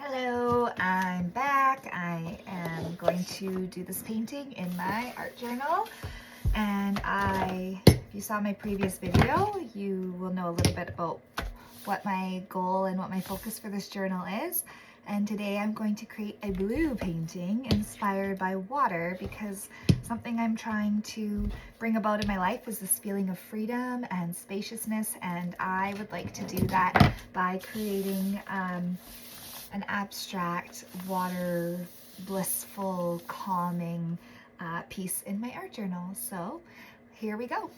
Hello, I'm back. I am going to do this painting in my art journal. And if you saw my previous video, you will know a little bit about what my goal and what my focus for this journal is. And today I'm going to create a blue painting inspired by water because something I'm trying to bring about in my life is this feeling of freedom and spaciousness, and I would like to do that by creating an abstract, water, blissful, calming piece in my art journal. So here we go.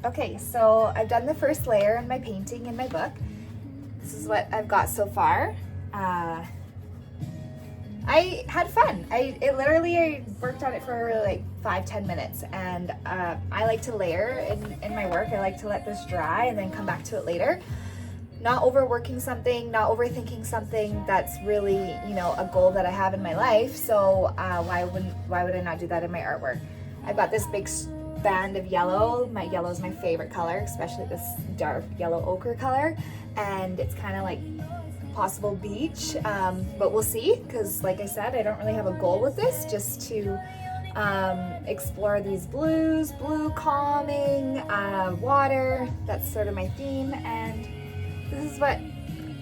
Okay, so I've done the first layer in my painting in my book. This is what I've got so far. I had fun. I worked on it for like 5-10 minutes, and I like to layer in my work. I like to let this dry and then come back to it later. Not overworking something, not overthinking something that's really, a goal that I have in my life. So why would I not do that in my artwork? I've got this big band of yellow. My yellow is my favorite color, especially this dark yellow ochre color, and it's kind of like possible beach, but we'll see, because like I said, I don't really have a goal with this, just to explore these blues, blue calming, water. That's sort of my theme, and this is what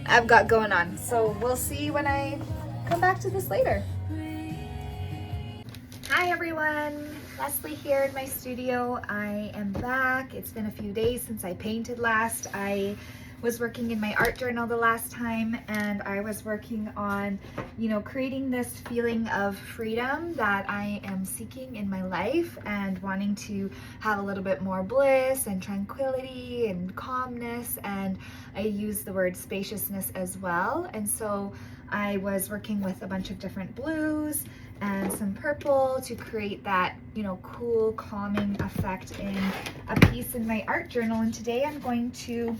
I've got going on. So we'll see when I come back to this later. Hi everyone, Leslie here in my studio. I am back. It's been a few days since I painted last. I was working in my art journal the last time, and I was working on, creating this feeling of freedom that I am seeking in my life and wanting to have a little bit more bliss and tranquility and calmness, and I use the word spaciousness as well. And so I was working with a bunch of different blues and some purple to create that, cool, calming effect in a piece in my art journal. And today I'm going to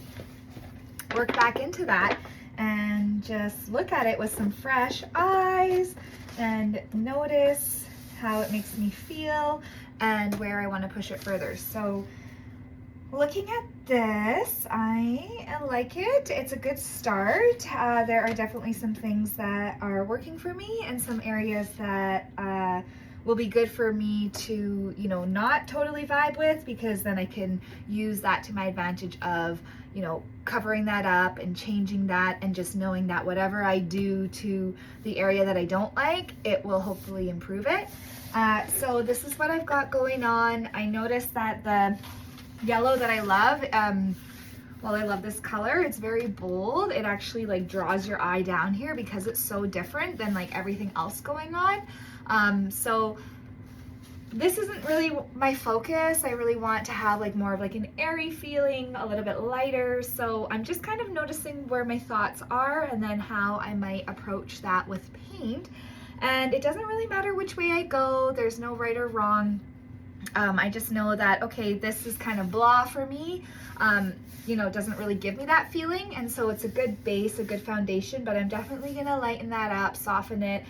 work back into that and just look at it with some fresh eyes and notice how it makes me feel and where I want to push it further. So looking at this, I like it. It's a good start. There are definitely some things that are working for me and some areas that will be good for me to, not totally vibe with, because then I can use that to my advantage of, covering that up and changing that, and just knowing that whatever I do to the area that I don't like, it will hopefully improve it. So this is what I've got going on. I noticed that the yellow that I love, while I love this color, it's very bold. It actually like draws your eye down here because it's so different than like everything else going on. So this isn't really my focus. I really want to have like more of like an airy feeling, a little bit lighter. So I'm just kind of noticing where my thoughts are and then how I might approach that with paint. And it doesn't really matter which way I go. There's no right or wrong. I just know that, okay, this is kind of blah for me. It doesn't really give me that feeling, and so it's a good base, a good foundation, but I'm definitely gonna lighten that up, soften it,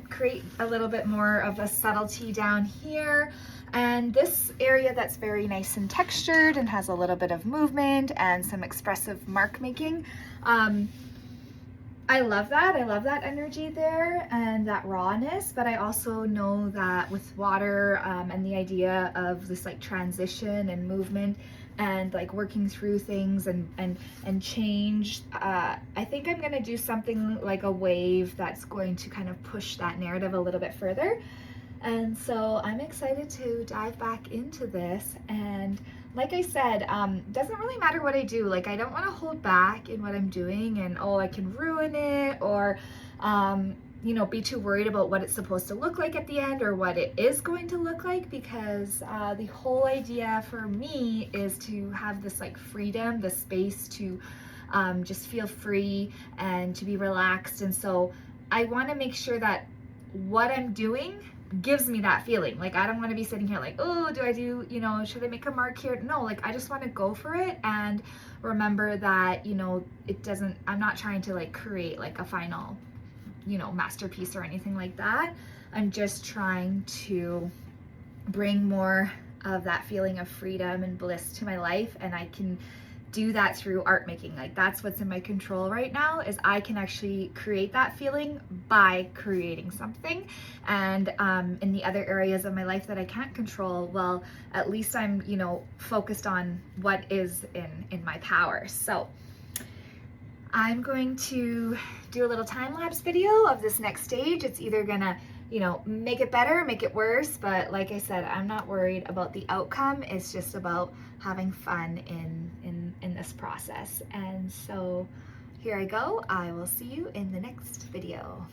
create a little bit more of a subtlety down here. And this area that's very nice and textured and has a little bit of movement and some expressive mark making. I love that. I love that energy there and that rawness, but I also know that with water and the idea of this like transition and movement and like working through things and change, I think I'm gonna do something like a wave that's going to kind of push that narrative a little bit further. And so I'm excited to dive back into this. And like I said, doesn't really matter what I do. Like, I don't want to hold back in what I'm doing and, oh, I can ruin it, or you know, be too worried about what it's supposed to look like at the end or what it is going to look like, because the whole idea for me is to have this like freedom, the space to just feel free and to be relaxed. And so I want to make sure that what I'm doing gives me that feeling. Like, I don't want to be sitting here like, oh, do I do, you know, should I make a mark here? No, like, I just want to go for it and remember that, you know, it doesn't, I'm not trying to like create like a final, you know, masterpiece or anything like that. I'm just trying to bring more of that feeling of freedom and bliss to my life, and I can do that through art making. Like, that's what's in my control right now, is I can actually create that feeling by creating something. And in the other areas of my life that I can't control, well, at least I'm, you know, focused on what is in my power. So I'm going to do a little time-lapse video of this next stage. It's either gonna, you know, make it better, make it worse, but like I said, I'm not worried about the outcome. It's just about having fun in this process. And so here I go. I will see you in the next video.